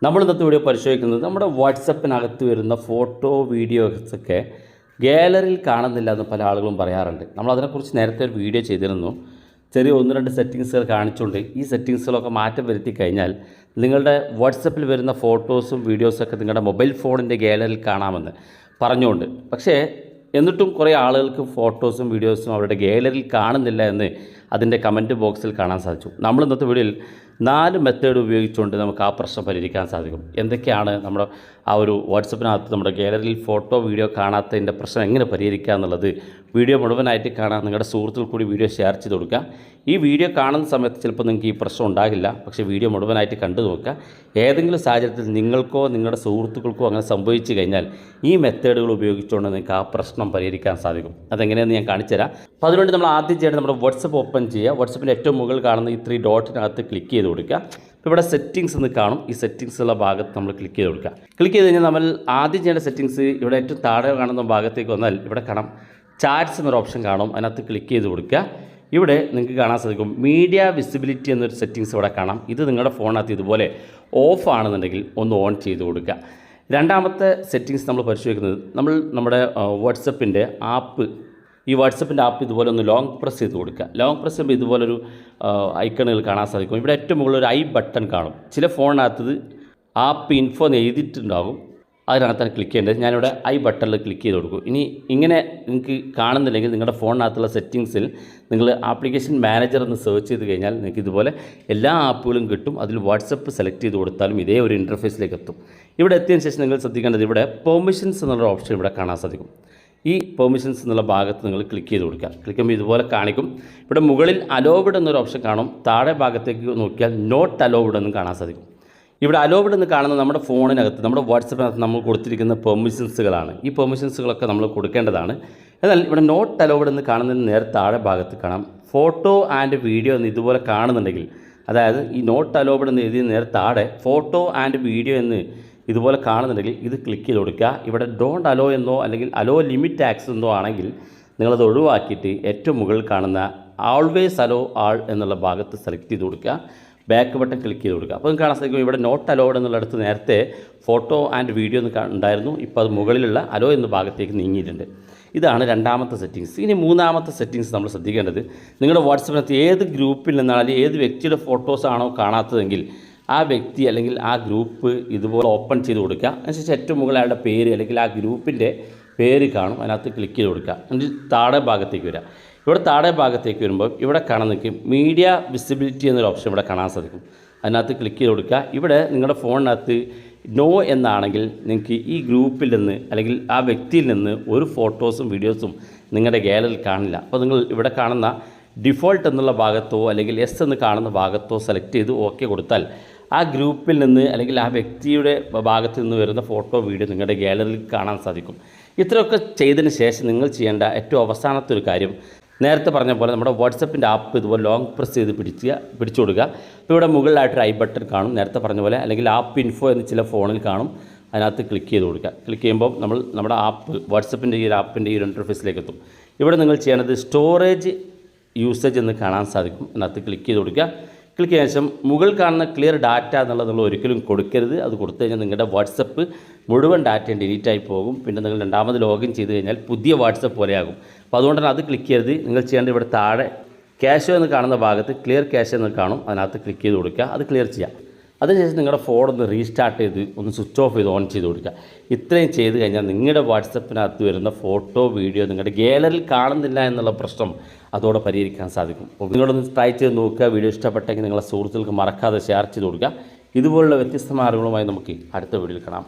നമ്മൾ ഇന്നത്തെ വീഡിയോ പരിശോധിക്കുന്നത് നമ്മുടെ വാട്സപ്പിനകത്ത് വരുന്ന ഫോട്ടോ വീഡിയോസൊക്കെ ഗാലറിയിൽ കാണുന്നില്ല എന്ന് പല ആളുകളും പറയാറുണ്ട്. നമ്മൾ അതിനെക്കുറിച്ച് നേരത്തെ ഒരു വീഡിയോ ചെയ്തിരുന്നു. ചെറിയ 1-2 സെറ്റിങ്സുകൾ കാണിച്ചുകൊണ്ട് ഈ സെറ്റിങ്സുകളൊക്കെ മാറ്റം വരുത്തി കഴിഞ്ഞാൽ നിങ്ങളുടെ വാട്സപ്പിൽ വരുന്ന ഫോട്ടോസും വീഡിയോസൊക്കെ നിങ്ങളുടെ മൊബൈൽ ഫോണിൻ്റെ ഗാലറിയിൽ കാണാമെന്ന് പറഞ്ഞുകൊണ്ട്, പക്ഷേ എന്നിട്ടും കുറേ ആളുകൾക്ക് ഫോട്ടോസും വീഡിയോസും അവരുടെ ഗാലറിയിൽ കാണുന്നില്ല എന്ന് അതിൻ്റെ കമൻറ്റ് ബോക്സിൽ കാണാൻ സാധിച്ചു. നമ്മൾ ഇന്നത്തെ വീഡിയോയിൽ 4 മെത്തേഡ് ഉപയോഗിച്ചുകൊണ്ട് നമുക്ക് ആ പ്രശ്നം പരിഹരിക്കാൻ സാധിക്കും. എന്തൊക്കെയാണ് നമ്മുടെ ആ ഒരു വാട്സപ്പിനകത്ത് നമ്മുടെ ഗാലറിയിൽ ഫോട്ടോ വീഡിയോ കാണാത്തതിൻ്റെ പ്രശ്നം എങ്ങനെ പരിഹരിക്കുക എന്നുള്ളത് വീഡിയോ മുഴുവനായിട്ട് കാണാൻ നിങ്ങളുടെ സുഹൃത്തുക്കൾ കൂടി വീഡിയോ ഷെയർ ചെയ്ത് കൊടുക്കുക. ഈ വീഡിയോ കാണുന്ന സമയത്ത് ചിലപ്പോൾ നിങ്ങൾക്ക് ഈ പ്രശ്നം ഉണ്ടാകില്ല, പക്ഷേ വീഡിയോ മുഴുവനായിട്ട് കണ്ടു നോക്കുക. ഏതെങ്കിലും സാഹചര്യത്തിൽ നിങ്ങൾക്കോ നിങ്ങളുടെ സുഹൃത്തുക്കൾക്കോ അങ്ങനെ സംഭവിച്ചു കഴിഞ്ഞാൽ ഈ മെത്തേഡുകൾ ഉപയോഗിച്ചുകൊണ്ട് നിങ്ങൾക്ക് ആ പ്രശ്നം പരിഹരിക്കാൻ സാധിക്കും. അതെങ്ങനെയെന്ന് ഞാൻ കാണിച്ചു തരാം. അപ്പോൾ അതിനുവേണ്ടി നമ്മൾ ആദ്യം ചെയ്യേണ്ടത് നമ്മുടെ വാട്സപ്പ് ഓപ്പൺ ചെയ്യുക. വാട്സപ്പിൻ്റെ ഏറ്റവും മുകളിൽ കാണുന്ന ഈ 3 ഡോട്ടിനകത്ത് ക്ലിക്ക് ചെയ്ത് കൊടുക്കുക. ഇപ്പോൾ ഇവിടെ സെറ്റിങ്സ് എന്ന് കാണും. ഈ സെറ്റിങ്സ് ഉള്ള ഭാഗത്ത് നമ്മൾ ക്ലിക്ക് ചെയ്ത് കൊടുക്കുക. ക്ലിക്ക് ചെയ്ത് കഴിഞ്ഞാൽ നമ്മൾ ആദ്യം ചെയ്യേണ്ട സെറ്റിങ്സ് ഇവിടെ ഏറ്റവും താഴെ കാണുന്ന ഭാഗത്തേക്ക് വന്നാൽ ഇവിടെ കാണാം ചാറ്റ്സ് എന്നൊരു ഓപ്ഷൻ കാണും. അതിനകത്ത് ക്ലിക്ക് ചെയ്ത് കൊടുക്കുക. ഇവിടെ നിങ്ങൾക്ക് കാണാൻ സാധിക്കും മീഡിയ വിസിബിലിറ്റി എന്നൊരു സെറ്റിങ്സ് ഇവിടെ കാണാം. ഇത് നിങ്ങളുടെ ഫോണിനകത്ത് ഇതുപോലെ ഓഫ് ആണെന്നുണ്ടെങ്കിൽ ഒന്ന് ഓൺ ചെയ്ത് കൊടുക്കുക. രണ്ടാമത്തെ സെറ്റിങ്സ് നമ്മൾ പരിശോധിക്കുന്നത് നമ്മുടെ വാട്സപ്പിൻ്റെ ആപ്പ്, ഈ വാട്സപ്പിൻ്റെ ആപ്പ് ഇതുപോലെ ഒന്ന് ലോങ് പ്രസ് ചെയ്ത് കൊടുക്കുക. ലോങ് പ്രസ് ചെയ്യുമ്പോൾ ഇതുപോലൊരു ഐക്കണുകൾ കാണാൻ സാധിക്കും. ഇവിടെ ഏറ്റവും മുകളിൽ ഒരു ഐ ബട്ടൺ കാണും. ചില ഫോണിനകത്ത് ആപ്പ് ഇൻഫോ എന്ന് എഴുതിയിട്ടുണ്ടാകും. അതിനകത്താണ് ക്ലിക്ക് ചെയ്യേണ്ടത്. ഞാനിവിടെ ഐ ബട്ടണിൽ ക്ലിക്ക് ചെയ്ത് കൊടുക്കും. ഇനി ഇങ്ങനെ നിങ്ങൾക്ക് കാണുന്നില്ലെങ്കിൽ നിങ്ങളുടെ ഫോണിനകത്തുള്ള സെറ്റിങ്സിൽ നിങ്ങൾ ആപ്ലിക്കേഷൻ മാനേജർ എന്ന് സെർച്ച് ചെയ്ത് കഴിഞ്ഞാൽ നിങ്ങൾക്ക് ഇതുപോലെ എല്ലാ ആപ്പുകളും കിട്ടും. അതിൽ വാട്സപ്പ് സെലക്ട് ചെയ്ത് കൊടുത്താലും ഇതേ ഒരു ഇൻ്റർഫേസിലേക്ക് എത്തും. ഇവിടെ എത്തിയതിന് ശേഷം നിങ്ങൾ ശ്രദ്ധിക്കേണ്ടത് ഇവിടെ പെർമിഷൻസ് എന്നുള്ള ഓപ്ഷൻ ഇവിടെ കാണാൻ സാധിക്കും. ഈ പെർമിഷൻസ് എന്നുള്ള ഭാഗത്ത് നിങ്ങൾ ക്ലിക്ക് ചെയ്ത് കൊടുക്കുക. ക്ലിക്ക് ചെയ്യുമ്പോൾ ഇതുപോലെ കാണിക്കും. ഇവിടെ മുകളിൽ അലോവ്ഡ് എന്നൊരു ഓപ്ഷൻ കാണും. താഴെ ഭാഗത്തേക്ക് നോക്കിയാൽ നോട്ട് അലോവ്ഡ് എന്നും കാണാൻ സാധിക്കും. ഇവിടെ അലോവ്ഡ് എന്ന് കാണുന്ന നമ്മുടെ ഫോണിനകത്ത് നമ്മുടെ വാട്സപ്പിനകത്ത് നമ്മൾ കൊടുത്തിരിക്കുന്ന പെർമിഷൻസുകളാണ്. ഈ പെർമിഷൻസുകളൊക്കെ നമ്മൾ കൊടുക്കേണ്ടതാണ്. എന്നാൽ ഇവിടെ നോട്ട് അലോവ്ഡ് എന്ന് കാണുന്നതിന് നേരെ താഴെ ഭാഗത്ത് കാണാം ഫോട്ടോ ആൻഡ് വീഡിയോ എന്ന് ഇതുപോലെ കാണുന്നുണ്ടെങ്കിൽ, അതായത് ഈ നോട്ട് അലോവ്ഡ് എന്ന് എഴുതിയ നേരെ താഴെ ഫോട്ടോ ആൻഡ് വീഡിയോ എന്ന് ഇതുപോലെ കാണുന്നുണ്ടെങ്കിൽ ഇത് ക്ലിക്ക് ചെയ്ത് കൊടുക്കുക. ഇവിടെ ഡോണ്ട് അലോ എന്നോ അല്ലെങ്കിൽ അലോ ലിമിറ്റ് ആക്സസ് എന്നോ ആണെങ്കിൽ നിങ്ങളത് ഒഴിവാക്കിയിട്ട് ഏറ്റവും മുകളിൽ കാണുന്ന ആൾവേസ് അലോ ആൾ എന്നുള്ള ഭാഗത്ത് സെലക്ട് ചെയ്ത് കൊടുക്കുക. ബാക്ക് ബട്ടൺ ക്ലിക്ക് ചെയ്ത് കൊടുക്കുക. അപ്പോൾ നിങ്ങൾക്ക് കാണാൻ സാധിക്കും ഇവിടെ നോട്ട് അലോഡ് എന്നുള്ളിടത്ത് നേരത്തെ ഫോട്ടോ ആൻഡ് വീഡിയോ എന്ന് ഉണ്ടായിരുന്നു. ഇപ്പോൾ അത് മുകളിലുള്ള അലോ എന്ന ഭാഗത്തേക്ക് നീങ്ങിയിട്ടുണ്ട്. ഇതാണ് രണ്ടാമത്തെ സെറ്റിങ്സ്. ഇനി മൂന്നാമത്തെ സെറ്റിങ്സ് നമ്മൾ ശ്രദ്ധിക്കേണ്ടത്, നിങ്ങളുടെ വാട്സപ്പിനകത്ത് ഏത് ഗ്രൂപ്പിൽ നിന്നാണ് അല്ലെങ്കിൽ ഏത് വ്യക്തിയുടെ ഫോട്ടോസാണോ കാണാത്തതെങ്കിൽ ആ വ്യക്തി അല്ലെങ്കിൽ ആ ഗ്രൂപ്പ് ഇതുപോലെ ഓപ്പൺ ചെയ്ത് കൊടുക്കുക. അതിനുശേഷം ഏറ്റവും മുകളിൽ അയാളുടെ പേര് അല്ലെങ്കിൽ ആ ഗ്രൂപ്പിൻ്റെ പേര് കാണും. അതിനകത്ത് ക്ലിക്ക് ചെയ്ത് കൊടുക്കുക. എന്നിട്ട് താഴെ ഭാഗത്തേക്ക് വരിക. ഇവിടെ താഴെ ഭാഗത്തേക്ക് വരുമ്പോൾ ഇവിടെ കാണാൻ നിൽക്കും മീഡിയ വിസിബിലിറ്റി എന്നൊരു ഓപ്ഷൻ ഇവിടെ കാണാൻ സാധിക്കും. അതിനകത്ത് ക്ലിക്ക് ചെയ്ത് കൊടുക്കുക. ഇവിടെ നിങ്ങളുടെ ഫോണിനകത്ത് നോ എന്നാണെങ്കിൽ നിങ്ങൾക്ക് ഈ ഗ്രൂപ്പിൽ നിന്ന് അല്ലെങ്കിൽ ആ വ്യക്തിയിൽ നിന്ന് ഒരു ഫോട്ടോസും വീഡിയോസും നിങ്ങളുടെ ഗാലറിയിൽ കാണില്ല. അപ്പോൾ നിങ്ങൾ ഇവിടെ കാണുന്ന ഡിഫോൾട്ട് എന്നുള്ള ഭാഗത്തോ അല്ലെങ്കിൽ എസ് എന്ന് കാണുന്ന ഭാഗത്തോ സെലക്ട് ചെയ്ത് ഓക്കെ കൊടുത്താൽ ആ ഗ്രൂപ്പിൽ നിന്ന് അല്ലെങ്കിൽ ആ വ്യക്തിയുടെ ഭാഗത്ത് നിന്ന് വരുന്ന ഫോട്ടോ വീഡിയോ നിങ്ങളുടെ ഗാലറിയിൽ കാണാൻ സാധിക്കും. ഇത്രയൊക്കെ ചെയ്തതിന് ശേഷം നിങ്ങൾ ചെയ്യേണ്ട ഏറ്റവും അവസാനത്തെ ഒരു കാര്യം, നേരത്തെ പറഞ്ഞ പോലെ നമ്മുടെ വാട്സപ്പിൻ്റെ ആപ്പ് ഇതുപോലെ ലോങ് പ്രസ് ചെയ്ത് പിടിച്ചു കൊടുക്കുക. ഇപ്പോൾ ഇവിടെ മുകളിലായിട്ടൊരു ഐ ബട്ടൺ കാണും നേരത്തെ പറഞ്ഞ പോലെ, അല്ലെങ്കിൽ ആപ്പ് ഇൻഫോ എന്ന് ചില ഫോണിൽ കാണും. അതിനകത്ത് ക്ലിക്ക് ചെയ്ത് കൊടുക്കുക. ക്ലിക്ക് ചെയ്യുമ്പോൾ നമ്മുടെ ആപ്പ് വാട്സപ്പിൻ്റെ ഈ ഒരു ആപ്പിൻ്റെ ഈ ഒരു ഇൻ്റർഫേസിലേക്ക് എത്തും. ഇവിടെ നിങ്ങൾ ചെയ്യേണ്ടത് സ്റ്റോറേജ് യൂസേജ് എന്ന് കാണാൻ സാധിക്കും. അതിനകത്ത് ക്ലിക്ക് ചെയ്ത് കൊടുക്കുക. ക്ലിക്ക് ചെയ്ത ശേഷം മുകളിൽ കാണുന്ന ക്ലിയർ ഡാറ്റ എന്നുള്ളത് നിങ്ങൾ ഒരിക്കലും കൊടുക്കരുത്. അത് കൊടുത്തു കഴിഞ്ഞാൽ നിങ്ങളുടെ വാട്സപ്പ് മുഴുവൻ ഡാറ്റയും ഡിലീറ്റായി പോകും. പിന്നെ നിങ്ങൾ രണ്ടാമത് ലോഗിൻ ചെയ്ത് കഴിഞ്ഞാൽ പുതിയ വാട്സപ്പ് പോലെയാകും. അപ്പോൾ അതുകൊണ്ട് തന്നെ അത് ക്ലിക്ക് ചെയ്യരുത്. നിങ്ങൾ ചെയ്യേണ്ടത് ഇവിടെ താഴെ ക്യാഷ് എന്ന് കാണുന്ന ഭാഗത്ത് ക്ലിയർ ക്യാഷ് എന്ന് കാണും. അതിനകത്ത് ക്ലിക്ക് ചെയ്ത് കൊടുക്കുക. അത് ക്ലിയർ ചെയ്യാം. അതിനുശേഷം നിങ്ങളുടെ ഫോണൊന്ന് റീസ്റ്റാർട്ട് ചെയ്ത് ഒന്ന് സ്വിച്ച് ഓഫ് ചെയ്ത് ഓൺ ചെയ്ത് കൊടുക്കുക. ഇത്രയും ചെയ്ത് കഴിഞ്ഞാൽ നിങ്ങളുടെ വാട്സപ്പിനകത്ത് വരുന്ന ഫോട്ടോ വീഡിയോ നിങ്ങളുടെ ഗാലറിയിൽ കാണുന്നില്ല എന്നുള്ള പ്രശ്നം അതോടെ പരിഹരിക്കാൻ സാധിക്കും. അപ്പോൾ നിങ്ങളൊന്ന് ട്രൈ ചെയ്ത് നോക്കുക. വീഡിയോ ഇഷ്ടപ്പെട്ടെങ്കിൽ നിങ്ങളുടെ സുഹൃത്തുക്കൾക്ക് മറക്കാതെ ഷെയർ ചെയ്ത് കൊടുക്കുക. ഇതുപോലുള്ള വ്യത്യസ്തമായ അറിവുകളുമായി നമുക്ക് അടുത്ത വീഡിയോയിൽ കാണാം.